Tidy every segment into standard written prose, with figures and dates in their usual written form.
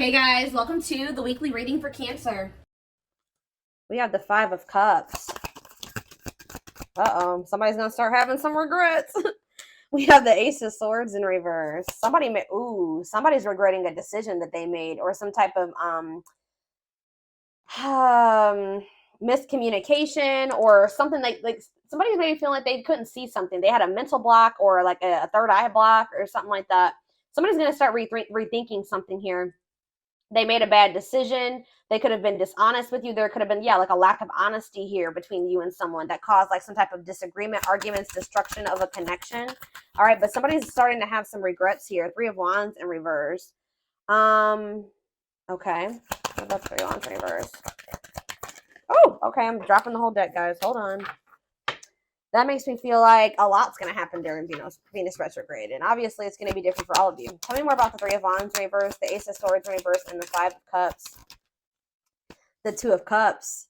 Hey guys, welcome to the weekly reading for Cancer. We have the Five of Cups. Uh-oh, somebody's gonna start having some regrets. We have the Ace of Swords in reverse. Somebody's regretting a decision that they made, or some type of miscommunication, or something like somebody's maybe feeling like they couldn't see something. They had a mental block, or like a third eye block, or something like that. Somebody's gonna start rethinking something here. They made a bad decision. They could have been dishonest with you. There could have been, like a lack of honesty here between you and someone that caused like some type of disagreement, arguments, destruction of a connection. All right, but somebody's starting to have some regrets here. Three of Wands in reverse. Okay. What about Three of Wands in reverse? Oh, okay. I'm dropping the whole deck, guys. Hold on. That makes me feel like a lot's going to happen during Venus retrograde. And obviously, it's going to be different for all of you. Tell me more about the Three of Wands in reverse, the Ace of Swords in reverse, and the Five of Cups. The Two of Cups.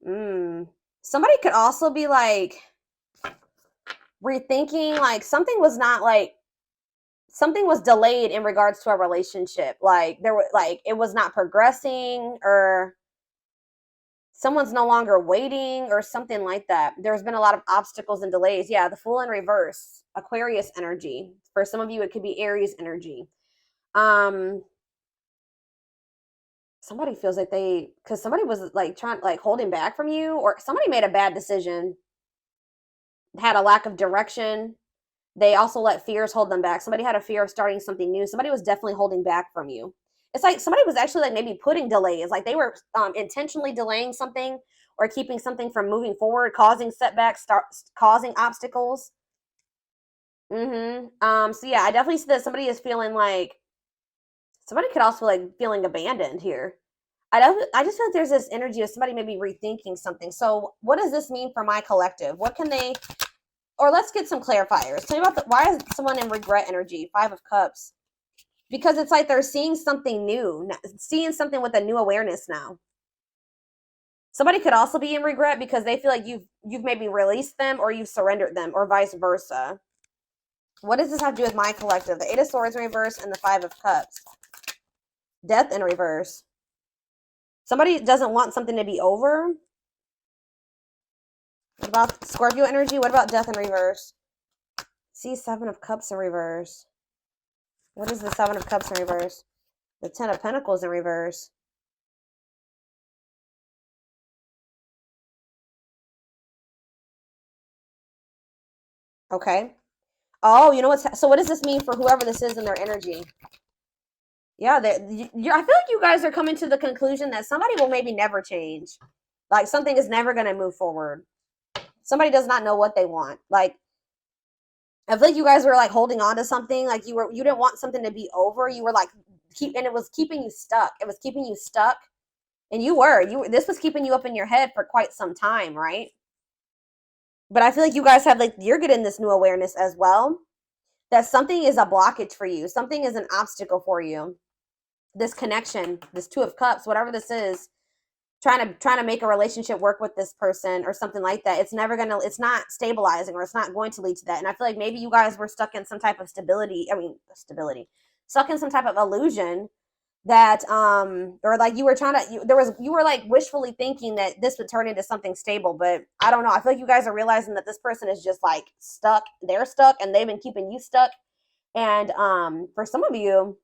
Somebody could also be like rethinking, like something was delayed in regards to a relationship. Like it was not progressing, or someone's no longer waiting, or something like that. There's been a lot of obstacles and delays. Yeah, the Fool in reverse, Aquarius energy. For some of you, it could be Aries energy. Somebody feels like because somebody was like holding back from you, or somebody made a bad decision, had a lack of direction. They also let fears hold them back. Somebody had a fear of starting something new. Somebody was definitely holding back from you. It's like somebody was actually like maybe putting delays, like they were intentionally delaying something or keeping something from moving forward, causing setbacks, causing obstacles. So yeah, I definitely see that somebody is feeling like somebody could also like feeling abandoned here. I just feel like there's this energy of somebody maybe rethinking something. So what does this mean for my collective? What can they, or let's get some clarifiers. Tell me about why is someone in regret energy? Five of Cups. Because it's like they're seeing something new, seeing something with a new awareness now. Somebody could also be in regret because they feel like you've maybe released them, or you've surrendered them, or vice versa. What does this have to do with my collective? The Eight of Swords in reverse and the Five of Cups. Death in reverse. Somebody doesn't want something to be over. What about Scorpio energy? What about death in reverse? See, Seven of Cups in reverse. What is the Seven of Cups in reverse? The Ten of Pentacles in reverse. Okay. Oh, you know what's... So what does this mean for whoever this is in their energy? Yeah, I feel like you guys are coming to the conclusion that somebody will maybe never change. Like something is never going to move forward. Somebody does not know what they want. Like, I feel like you guys were like holding on to something. Like you didn't want something to be over. You were like, and it was keeping you stuck. It was keeping you stuck. And this was keeping you up in your head for quite some time, right? But I feel like you guys have you're getting this new awareness as well, that something is a blockage for you. Something is an obstacle for you. This connection, this Two of Cups, whatever this is, trying to make a relationship work with this person or something like that. It's not stabilizing, or it's not going to lead to that. And I feel like maybe you guys were stuck in some type of stuck in some type of illusion that or like you were like wishfully thinking that this would turn into something stable. But I don't know, I feel like you guys are realizing that this person is just like stuck. They're stuck, and they've been keeping you stuck. And for some of you,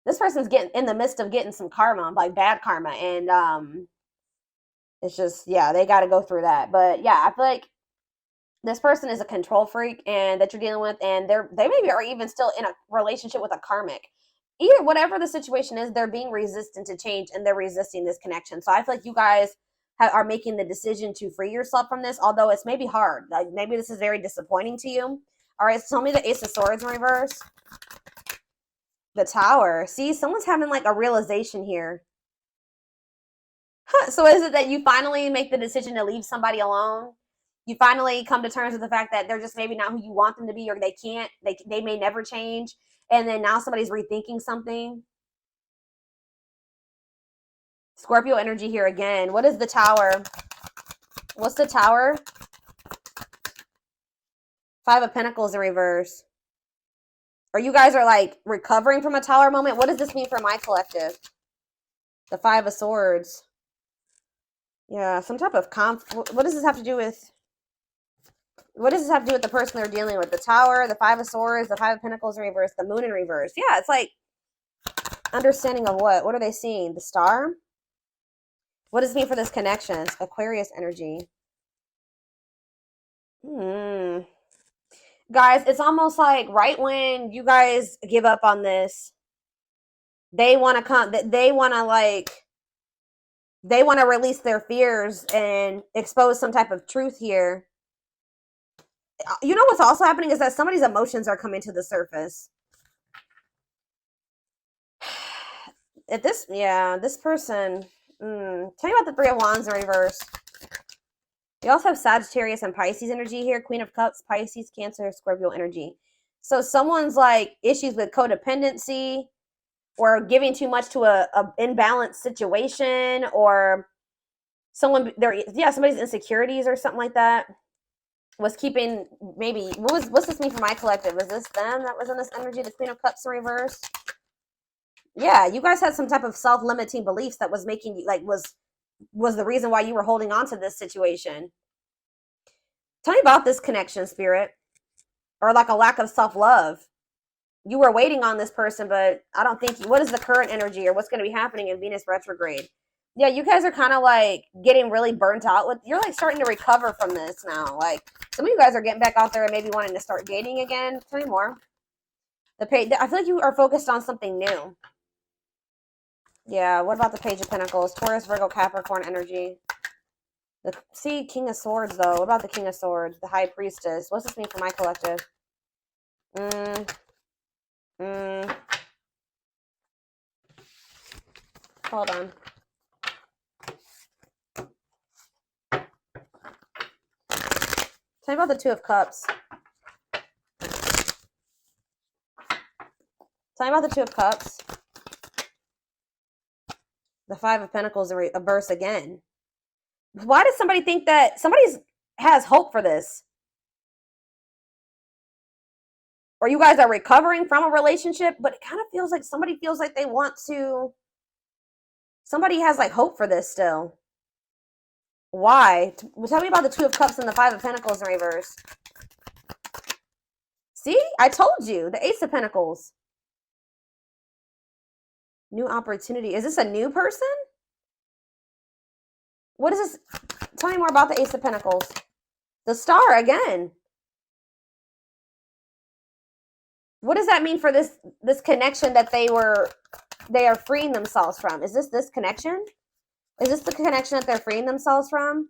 this person's getting in the midst of getting some karma, like bad karma. And it's just, yeah, they got to go through that. But yeah, I feel like this person is a control freak, and that you're dealing with, and they maybe are even still in a relationship with a karmic. Either whatever the situation is, they're being resistant to change, and they're resisting this connection. So I feel like you guys are making the decision to free yourself from this, although it's maybe hard. Like maybe this is very disappointing to you. All right, so tell me the Ace of Swords in reverse. The Tower. See, someone's having like a realization here. So is it that you finally make the decision to leave somebody alone? You finally come to terms with the fact that they're just maybe not who you want them to be, or they may never change, and then now somebody's rethinking something. Scorpio energy here again. What is the Tower? What's the Tower? Five of Pentacles in reverse. Or you guys are like recovering from a Tower moment. What does this mean for my collective? The Five of Swords. Yeah, some type of what does this have to do with? What does this have to do with the person they're dealing with? The Tower, the Five of Swords, the Five of Pentacles in reverse, the Moon in reverse. Yeah, it's like understanding of what? What are they seeing? The Star? What does it mean for this connection? Aquarius energy. Guys, it's almost like right when you guys give up on this, they want to come, they want to like, they want to release their fears and expose some type of truth here. You know what's also happening is that somebody's emotions are coming to the surface. If this, yeah, this person, tell me about the Three of Wands in reverse. You also have Sagittarius and Pisces energy here. Queen of Cups, Pisces, Cancer, Scorpio energy. So someone's like issues with codependency or giving too much to a imbalanced situation, or someone somebody's insecurities or something like that was keeping, maybe what's this mean for my collective? Is this them that was in this energy? The Queen of Cups in reverse. Yeah, you guys had some type of self-limiting beliefs that was making you like was the reason why you were holding on to this situation. Tell me about this connection, Spirit, or like a lack of self-love. You were waiting on this person, but I don't think what is the current energy or what's going to be happening in Venus retrograde? Yeah, you guys are kind of like getting really burnt out with, you're like starting to recover from this now. Like some of you guys are getting back out there and maybe wanting to start dating again. Tell me more. I feel like you are focused on something new. Yeah, what about the Page of Pentacles? Taurus, Virgo, Capricorn energy. See, King of Swords, though. What about the King of Swords? The High Priestess. What's this mean for my collective? Hold on. Tell me about the Two of Cups. Tell me about the Two of Cups. The Five of Pentacles in reverse again. Why does somebody think that somebody has hope for this? Or you guys are recovering from a relationship, but it kind of feels like somebody feels like they want to. Somebody has like hope for this still. Why? Tell me about the Two of Cups and the Five of Pentacles in reverse. See? I told you. The Ace of Pentacles. New opportunity. Is this a new person? What is this? Tell me more about the Ace of Pentacles. The Star again. What does that mean for this connection that they are freeing themselves from? Is this connection? Is this the connection that they're freeing themselves from?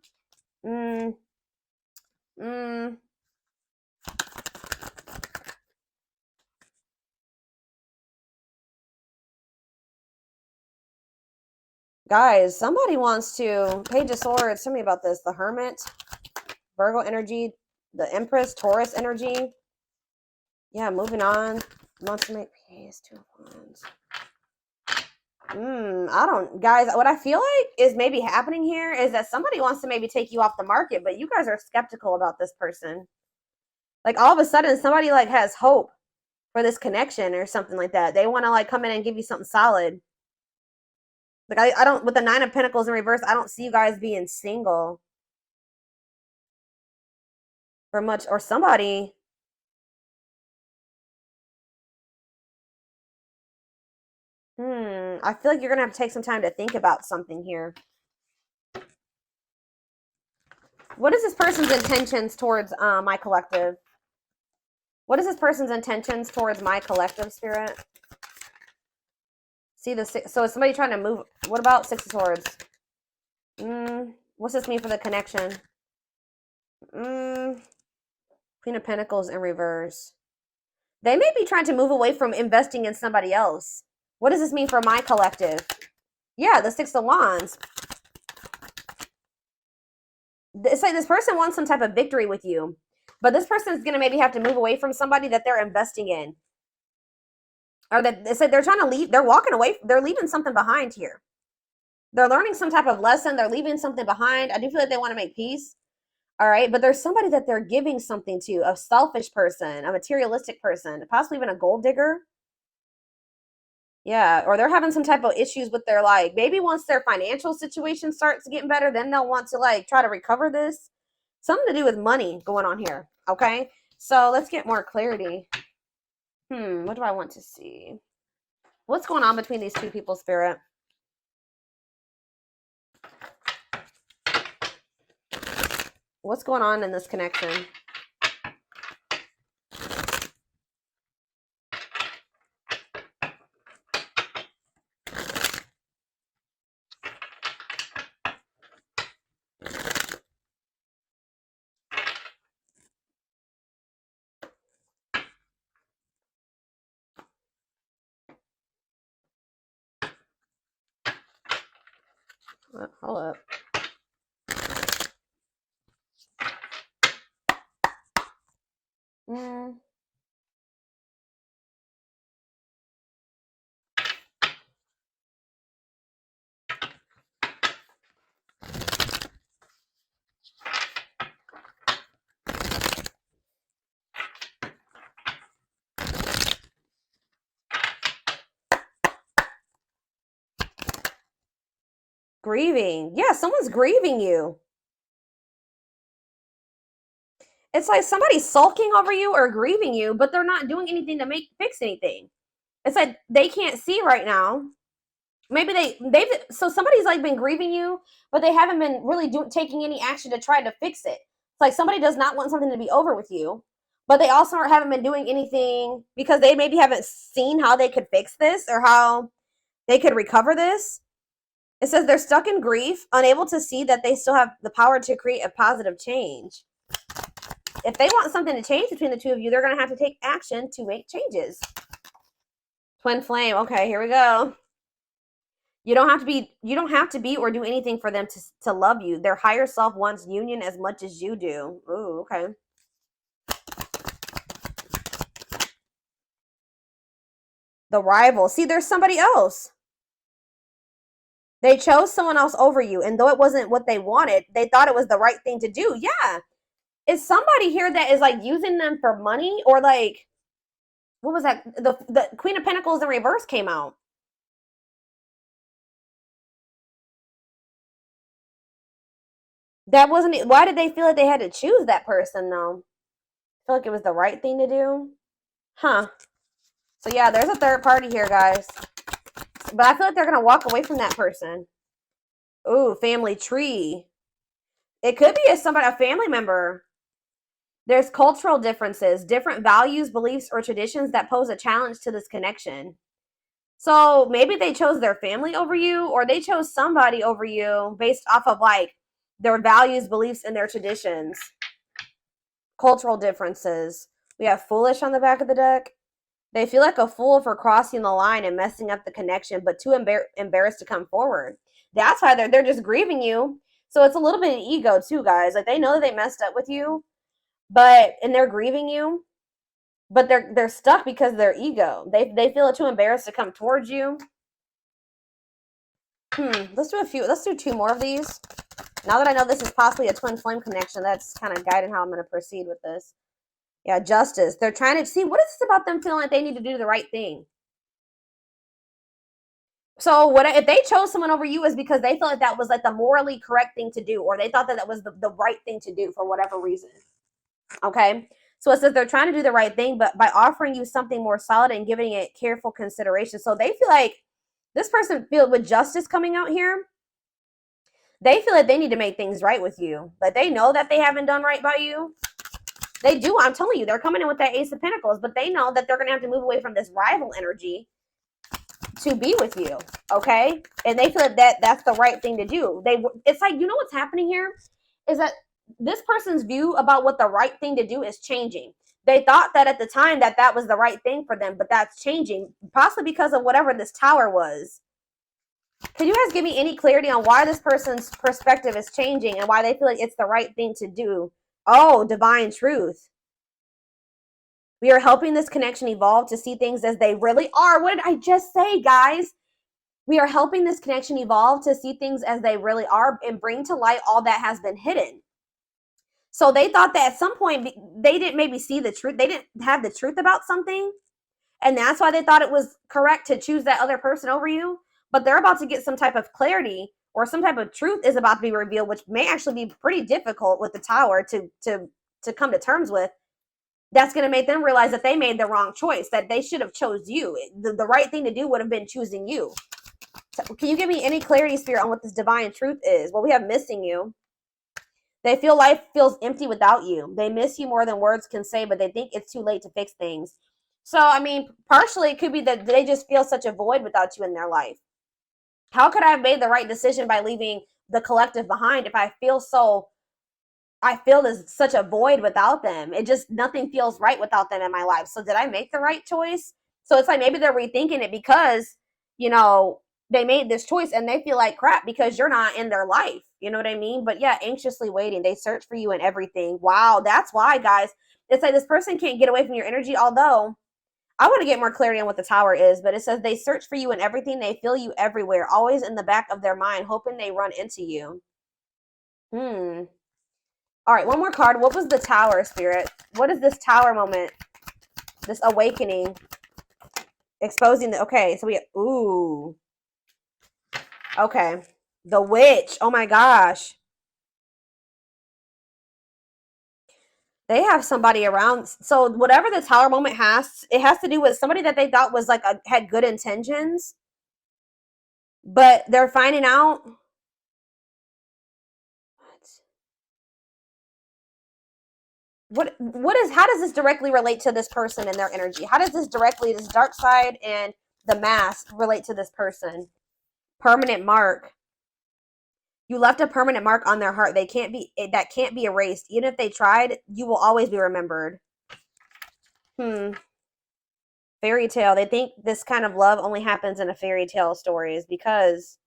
Guys, somebody wants to. Page of Swords. Tell me about this. The Hermit, Virgo energy, the Empress, Taurus energy. Yeah, moving on. Wants to make peace. Two of Wands. I don't, guys, what I feel like is maybe happening here is that somebody wants to maybe take you off the market, but you guys are skeptical about this person. Like all of a sudden somebody like has hope for this connection or something like that. They want to like come in and give you something solid. Like I don't, with the Nine of Pentacles in reverse, I don't see you guys being single for much, or somebody. I feel like you're gonna have to take some time to think about something here. What is this person's intentions towards my collective? What is this person's intentions towards my collective, Spirit? See the six. So is somebody trying to move? What about Six of Swords? What's this mean for the connection? Queen of Pentacles in reverse. They may be trying to move away from investing in somebody else. What does this mean for my collective? Yeah, the Six of Wands. It's like this person wants some type of victory with you, but this person is going to maybe have to move away from somebody that they're investing in. Or that it's like they're trying to leave, they're walking away, they're leaving something behind here. They're learning some type of lesson, they're leaving something behind. I do feel like they want to make peace. All right, but there's somebody that they're giving something to, a selfish person, a materialistic person, possibly even a gold digger. Yeah, or they're having some type of issues with their, like, maybe once their financial situation starts getting better, then they'll want to, like, try to recover this. Something to do with money going on here, okay? So let's get more clarity. What do I want to see? What's going on between these two people, Spirit? What's going on in this connection? Hold up. Grieving. Yeah, someone's grieving you. It's like somebody's sulking over you or grieving you, but they're not doing anything to fix anything. It's like they can't see right now. Maybe so somebody's like been grieving you, but they haven't been really taking any action to try to fix it. It's like somebody does not want something to be over with you, but they also haven't been doing anything because they maybe haven't seen how they could fix this or how they could recover this. It says they're stuck in grief, unable to see that they still have the power to create a positive change. If they want something to change between the two of you, they're going to have to take action to make changes. Twin flame. Okay, here we go. You don't have to be or do anything for them to love you. Their higher self wants union as much as you do. Ooh, okay. The rival. See, there's somebody else. They chose someone else over you, and though it wasn't what they wanted, they thought it was the right thing to do. Yeah. Is somebody here that is like using them for money, or like, what was that? The Queen of Pentacles in reverse came out. That wasn't it. Why did they feel like they had to choose that person though? I feel like it was the right thing to do. Huh. So yeah, there's a third party here, guys. But I feel like they're going to walk away from that person. Ooh, family tree. It could be a family member. There's cultural differences, different values, beliefs, or traditions that pose a challenge to this connection. So maybe they chose their family over you, or they chose somebody over you based off of like their values, beliefs, and their traditions. Cultural differences. We have foolish on the back of the deck. They feel like a fool for crossing the line and messing up the connection, but too embarrassed to come forward. That's why they're just grieving you. So it's a little bit of ego too, guys. Like they know that they messed up with you, and they're grieving you, but they're stuck because of their ego. They feel too embarrassed to come towards you. Let's do two more of these. Now that I know this is possibly a twin flame connection, that's kind of guiding how I'm going to proceed with this. Yeah, justice. They're trying to see, what is this about them feeling like they need to do the right thing? So if they chose someone over you is because they felt like that was like the morally correct thing to do, or they thought that was the right thing to do for whatever reason. Okay. So it says they're trying to do the right thing, but by offering you something more solid and giving it careful consideration. So they feel like this person with justice coming out here, they feel like they need to make things right with you. But they know that they haven't done right by you. They do. I'm telling you, they're coming in with that Ace of Pentacles, but they know that they're going to have to move away from this rival energy to be with you, okay? And they feel that that's the right thing to do. It's like, you know what's happening here is that this person's view about what the right thing to do is changing. They thought that at the time that was the right thing for them, but that's changing, possibly because of whatever this tower was. Can you guys give me any clarity on why this person's perspective is changing and why they feel like it's the right thing to do? Oh, divine truth. We are helping this connection evolve to see things as they really are. What did I just say, guys? We are helping this connection evolve to see things as they really are and bring to light all that has been hidden. So they thought that at some point they didn't maybe see the truth. They didn't have the truth about something. And that's why they thought it was correct to choose that other person over you. But they're about to get some type of clarity, or some type of truth is about to be revealed, which may actually be pretty difficult with the Tower to come to terms with. That's going to make them realize that they made the wrong choice, that they should have chose you. The right thing to do would have been choosing you. So can you give me any clarity, Spirit, on what this divine truth is? Well, we have missing you. They feel life feels empty without you. They miss you more than words can say, but they think it's too late to fix things. So, I mean, partially it could be that they just feel such a void without you in their life. How could I have made the right decision by leaving the collective behind if I feel there's such a void without them? It just, nothing feels right without them in my life. So did I make the right choice? So it's like maybe they're rethinking it because, you know, they made this choice and they feel like crap because you're not in their life. You know what I mean? But yeah, anxiously waiting. They search for you and everything. Wow, that's why, guys. It's like this person can't get away from your energy, although I want to get more clarity on what the Tower is, but it says they search for you in everything. They feel you everywhere, always in the back of their mind, hoping they run into you. All right, one more card. What was the Tower, Spirit? What is this Tower moment? This awakening. Exposing the, okay, so we, ooh. Okay. The Witch. Oh my gosh. They have somebody around. So whatever the Tower moment has, it has to do with somebody that they thought was like had good intentions, but they're finding out. What is, how does this directly relate to this person and their energy? How does this dark side and the mask relate to this person? Permanent mark. You left a permanent mark on their heart. That can't be erased. Even if they tried, you will always be remembered. Fairy tale. They think this kind of love only happens in a fairy tale stories because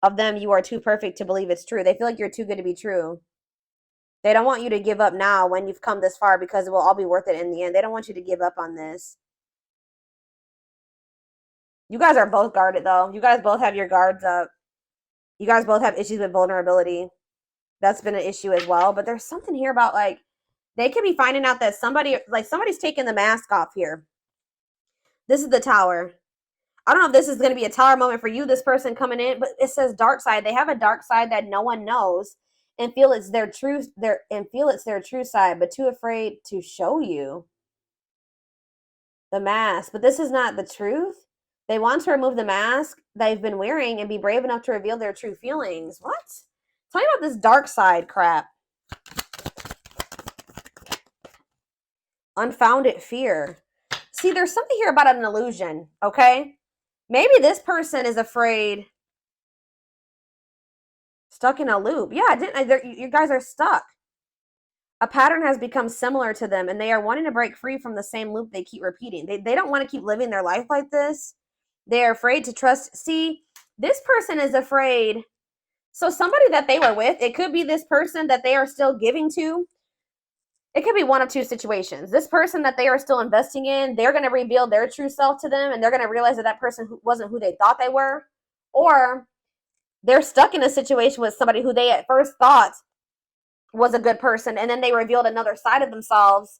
of them. You are too perfect to believe it's true. They feel like you're too good to be true. They don't want you to give up now when you've come this far because it will all be worth it in the end. They don't want you to give up on this. You guys are both guarded, though. You guys both have your guards up. You guys both have issues with vulnerability. That's been an issue as well. But there's something here about, like, they could be finding out that somebody's taking the mask off here. This is the Tower. I don't know if this is going to be a Tower moment for you, this person coming in, but it says dark side. They have a dark side that no one knows and feel it's their true side, but too afraid to show you. The mask. But this is not the truth. They want to remove the mask they've been wearing and be brave enough to reveal their true feelings. What? Tell me about this dark side crap. Unfounded fear. See, there's something here about an illusion, okay? Maybe this person is afraid. Stuck in a loop. Yeah, you guys are stuck. A pattern has become similar to them, and they are wanting to break free from the same loop they keep repeating. They don't want to keep living their life like this. They are afraid to trust. See, this person is afraid. So somebody that they were with, it could be this person that they are still giving to. It could be one of two situations. This person that they are still investing in, they're going to reveal their true self to them, and they're going to realize that that person wasn't who they thought they were. Or they're stuck in a situation with somebody who they at first thought was a good person, and then they revealed another side of themselves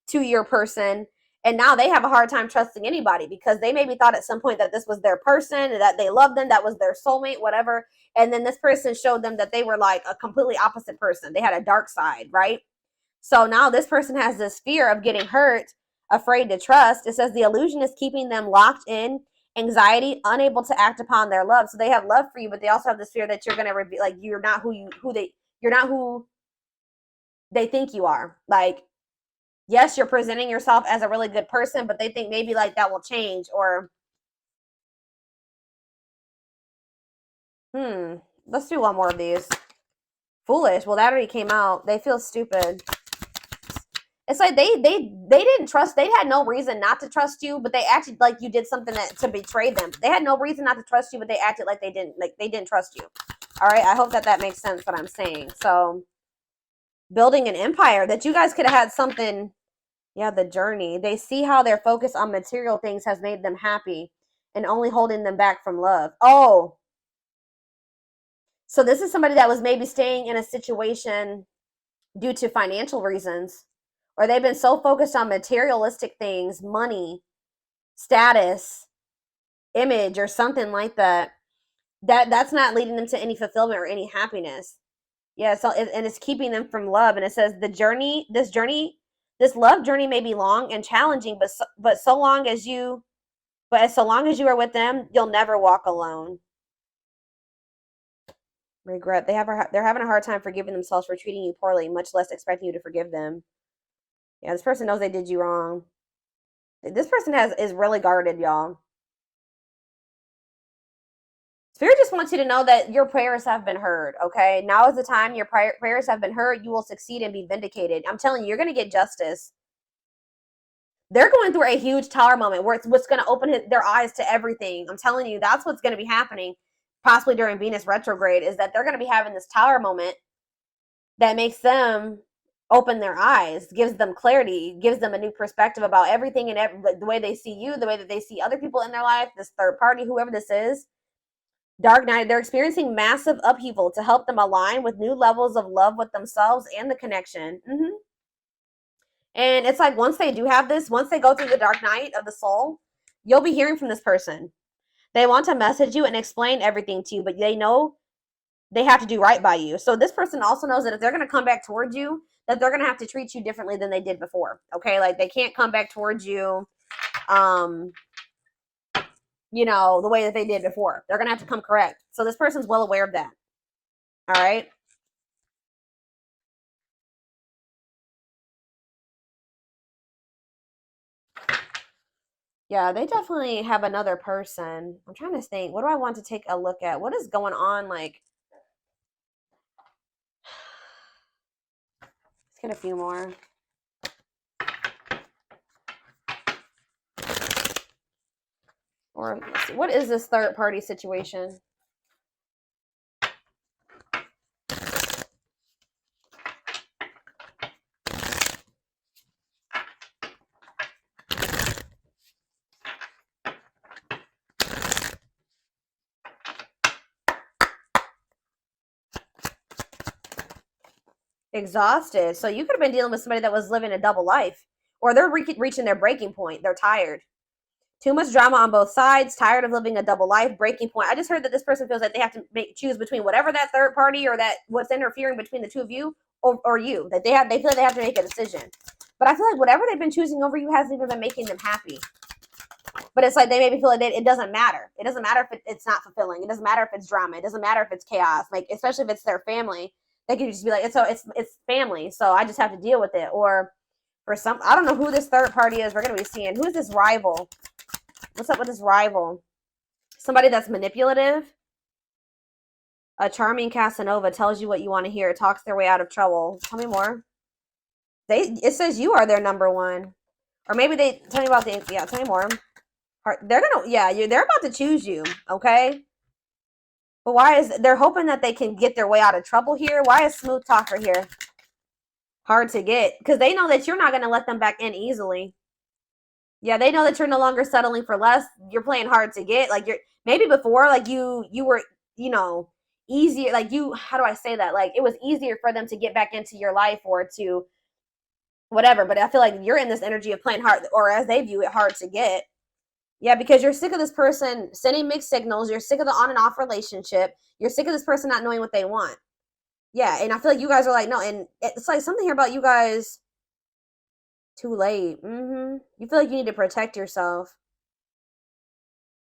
to your person, and now they have a hard time trusting anybody because they maybe thought at some point that this was their person, that they loved them, that was their soulmate, whatever, and then this person showed them that they were like a completely opposite person. They had a dark side, right? So now this person has this fear of getting hurt, afraid to trust. It says the illusion is keeping them locked in anxiety, unable to act upon their love. So they have love for you, but they also have this fear that you're going to reveal, like, you're not who they think you are. Like, yes, you're presenting yourself as a really good person, but they think maybe like that will change. Or let's do one more of these. Foolish. Well, that already came out. They feel stupid. It's like they didn't trust. They had no reason not to trust you, but they acted like you did something to betray them. They had no reason not to trust you, but they acted like they didn't trust you. All right, I hope that makes sense what I'm saying. So, building an empire, that you guys could have had something. Yeah, the journey. They see how their focus on material things has made them happy and only holding them back from love. Oh, so this is somebody that was maybe staying in a situation due to financial reasons, or they've been so focused on materialistic things, money, status, image, or something like that. That's not leading them to any fulfillment or any happiness. Yeah, so and it's keeping them from love. And it says this love journey may be long and challenging, but so long as you are with them, you'll never walk alone. Regret. They're having a hard time forgiving themselves for treating you poorly, much less expecting you to forgive them. Yeah, this person knows they did you wrong. This person is really guarded, y'all. Spirit just wants you to know that your prayers have been heard, okay? Now is the time your prayers have been heard. You will succeed and be vindicated. I'm telling you, you're going to get justice. They're going through a huge tower moment where it's what's going to open their eyes to everything. I'm telling you, that's what's going to be happening, possibly during Venus retrograde, is that they're going to be having this tower moment that makes them open their eyes, gives them clarity, gives them a new perspective about everything and the way they see you, the way that they see other people in their life, this third party, whoever this is. Dark night, they're experiencing massive upheaval to help them align with new levels of love with themselves and the connection. And it's like once they do have this, once they go through the dark night of the soul, you'll be hearing from this person. They want to message you and explain everything to you, but they know they have to do right by you. So this person also knows that if they're going to come back towards you, that they're going to have to treat you differently than they did before. Okay? Like they can't come back towards you the way that they did before. They're going to have to come correct. So this person's well aware of that. All right? Yeah, they definitely have another person. I'm trying to think. What do I want to take a look at? What is going on? Like, let's get a few more. Or let's see, what is this third party situation? Exhausted. So you could have been dealing with somebody that was living a double life, or they're reaching their breaking point. They're tired. Too much drama on both sides, tired of living a double life, breaking point. I just heard that this person feels like they have to choose between whatever that third party or that what's interfering between the two of you or you. That they feel like they have to make a decision. But I feel like whatever they've been choosing over you hasn't even been making them happy. But it's like they maybe feel like it doesn't matter. It doesn't matter if it's not fulfilling. It doesn't matter if it's drama. It doesn't matter if it's chaos. Like especially if it's their family, they could just be like, it's family, so I just have to deal with it. Or for some, I don't know who this third party is. We're gonna be seeing who is this rival. What's up with this rival? Somebody that's manipulative. A charming Casanova tells you what you want to hear, talks their way out of trouble. Tell me more. It says you are their number one. Or maybe they tell me about tell me more. They're about to choose you, okay? But they're hoping that they can get their way out of trouble here? Why is smooth talker here? Hard to get. Because they know that you're not going to let them back in easily. Yeah, they know that you're no longer settling for less. You're playing hard to get. Like maybe before, like you were, easier. Like how do I say that? Like it was easier for them to get back into your life or to whatever. But I feel like you're in this energy of playing hard, or as they view it, hard to get. Yeah, because you're sick of this person sending mixed signals. You're sick of the on and off relationship. You're sick of this person not knowing what they want. Yeah, and I feel like you guys are like, no, and it's like something here about you guys. Too late. You feel like you need to protect yourself.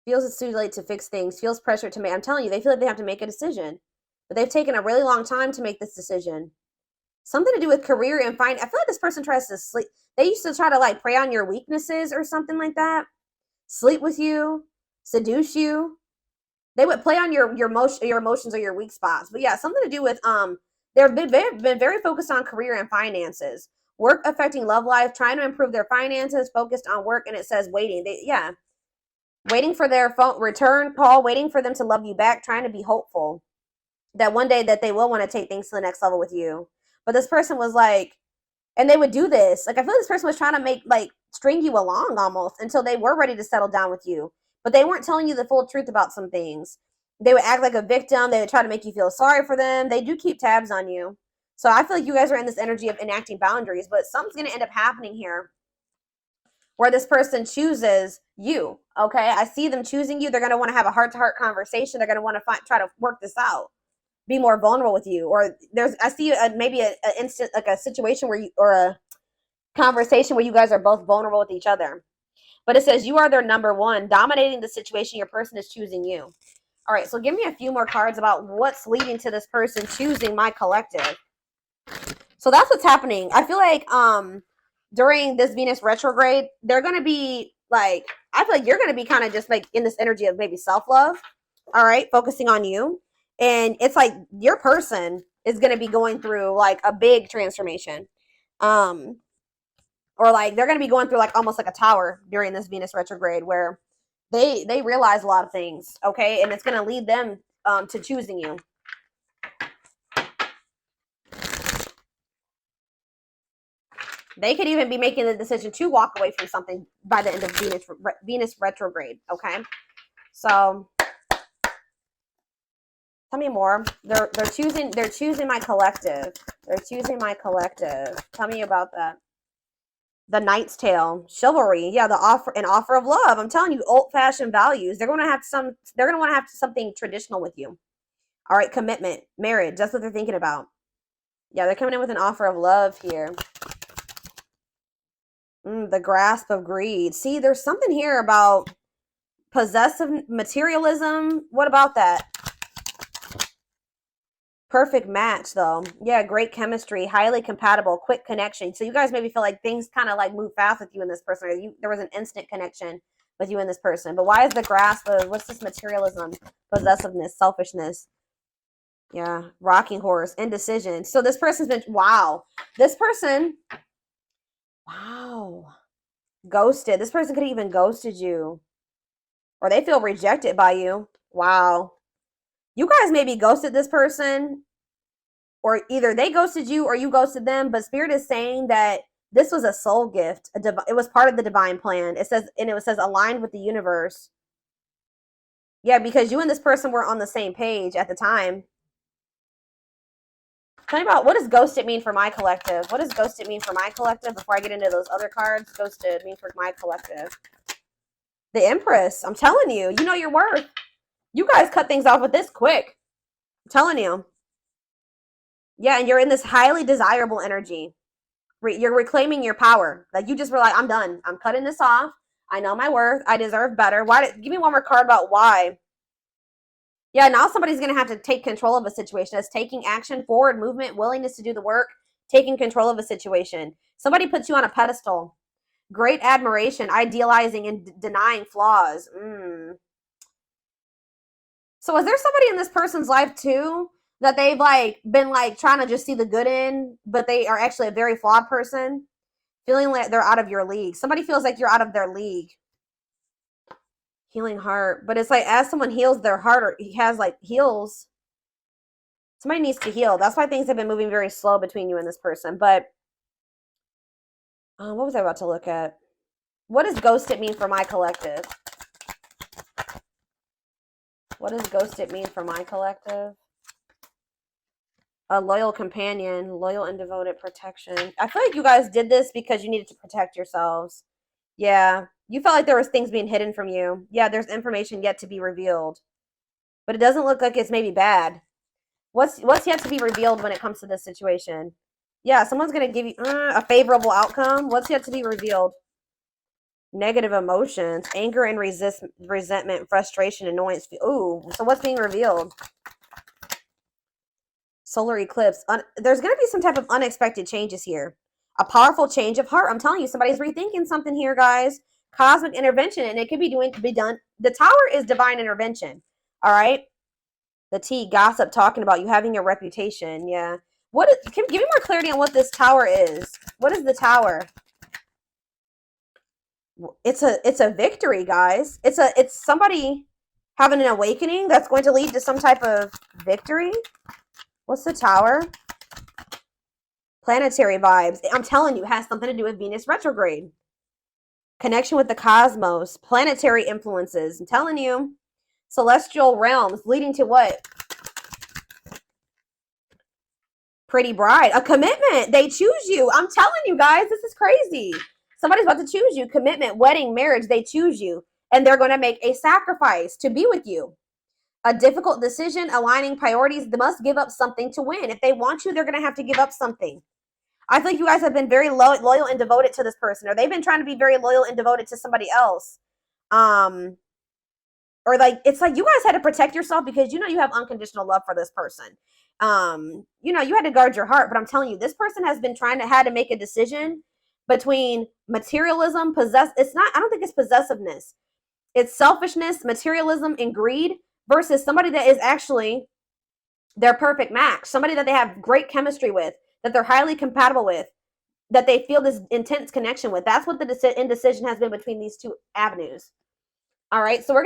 Feels it's too late to fix things. Feels pressure to make. I'm telling you, they feel like they have to make a decision. But they've taken a really long time to make this decision. Something to do with career and I feel like this person tries to sleep. They used to try to like prey on your weaknesses or something like that. Sleep with you, seduce you. They would play on your emotions or your weak spots. But yeah, something to do with they've been very focused on career and finances. Work affecting love life, trying to improve their finances, focused on work, and it says waiting. Waiting for their phone return call, waiting for them to love you back, trying to be hopeful that one day that they will want to take things to the next level with you. But this person was like, and they would do this. Like I feel like this person was trying to string you along almost until they were ready to settle down with you. But they weren't telling you the full truth about some things. They would act like a victim. They would try to make you feel sorry for them. They do keep tabs on you. So I feel like you guys are in this energy of enacting boundaries, but something's going to end up happening here where this person chooses you. Okay, I see them choosing you. They're going to want to have a heart-to-heart conversation. They're going to want to try to work this out, be more vulnerable with you. Or I see maybe an instant, like a situation where you, or a conversation where you guys are both vulnerable with each other. But it says you are their number one, dominating the situation. Your person is choosing you. All right, so give me a few more cards about what's leading to this person choosing my collective. So that's what's happening. I feel like during this Venus retrograde, they're going to be like, I feel like you're going to be kind of just like in this energy of maybe self-love. All right, focusing on you. And it's like your person is going to be going through like a big transformation. Or like they're going to be going through like almost like a tower during this Venus retrograde where they realize a lot of things, okay? And it's going to lead them to choosing you. They could even be making the decision to walk away from something by the end of Venus retrograde, okay? So tell me more. They're choosing my collective. They're choosing my collective. Tell me about that. The Knight's Tale, chivalry, yeah, an offer of love. I'm telling you, old-fashioned values. They're going to want to have something traditional with you. All right, commitment, marriage. That's what they're thinking about. Yeah, they're coming in with an offer of love here. The grasp of greed. See, there's something here about possessive materialism. What about that? Perfect match, though. Yeah, great chemistry, highly compatible, quick connection. So you guys maybe feel like things kind of like move fast with you and this person. Or there was an instant connection with you and this person. But why is the grasp of, what's this materialism, possessiveness, selfishness? Yeah, rocking horse, indecision. So this person's been, wow. This person, wow. Ghosted. This person could have even ghosted you. Or they feel rejected by you. Wow. You guys maybe ghosted this person, or either they ghosted you or you ghosted them, but Spirit is saying that this was a soul gift. It was part of the divine plan. It says aligned with the universe. Yeah, because you and this person were on the same page at the time. Tell me about, what does ghosted mean for my collective? What does ghosted mean for my collective before I get into those other cards? Ghosted mean for my collective. The Empress. I'm telling you, you know your worth. You guys cut things off with this quick. I'm telling you. Yeah, and you're in this highly desirable energy. You're reclaiming your power. Like you just were like, I'm done. I'm cutting this off. I know my worth. I deserve better. Give me one more card about why. Yeah, now somebody's going to have to take control of a situation. That's taking action, forward movement, willingness to do the work, taking control of a situation. Somebody puts you on a pedestal. Great admiration, idealizing and denying flaws. So is there somebody in this person's life too that they've like been like trying to just see the good in, but they are actually a very flawed person, feeling like they're out of your league? Somebody feels like you're out of their league. Healing heart, but it's like as someone heals their heart, or heals, somebody needs to heal. That's why things have been moving very slow between you and this person. But what was I about to look at? What does ghosted mean for my collective? What does ghosted mean for my collective? A loyal companion, loyal and devoted protection. I feel like you guys did this because you needed to protect yourselves. Yeah, you felt like there was things being hidden from you. Yeah, there's information yet to be revealed. But it doesn't look like it's maybe bad. What's yet to be revealed when it comes to this situation? Yeah, someone's going to give you a favorable outcome. What's yet to be revealed? Negative emotions, anger and resentment, frustration, annoyance. Ooh, so what's being revealed? Solar eclipse. There's going to be some type of unexpected changes here. A powerful change of heart. I'm telling you, somebody's rethinking something here, guys. Cosmic intervention, and it could be done. The Tower is divine intervention. All right. The T, gossip, talking about you having your reputation. Yeah. Give me more clarity on what this Tower is. What is the Tower? It's a victory, guys. It's somebody having an awakening that's going to lead to some type of victory. What's the Tower? Planetary vibes. I'm telling you, it has something to do with Venus retrograde. Connection with the cosmos. Planetary influences. I'm telling you. Celestial realms leading to what? Pretty bride. A commitment. They choose you. I'm telling you guys, this is crazy. Somebody's about to choose you. Commitment, wedding, marriage, they choose you. And they're going to make a sacrifice to be with you. A difficult decision, aligning priorities. They must give up something to win. If they want you, they're going to have to give up something. I think you guys have been very loyal and devoted to this person, or they've been trying to be very loyal and devoted to somebody else. Or like, it's like you guys had to protect yourself because you know you have unconditional love for this person. You know, you had to guard your heart, but I'm telling you, this person has been had to make a decision between materialism, it's not, I don't think it's possessiveness. It's selfishness, materialism, and greed versus somebody that is actually their perfect match, somebody that they have great chemistry with, that they're highly compatible with, that they feel this intense connection with. That's what the indecision has been between these two avenues. All right, so we're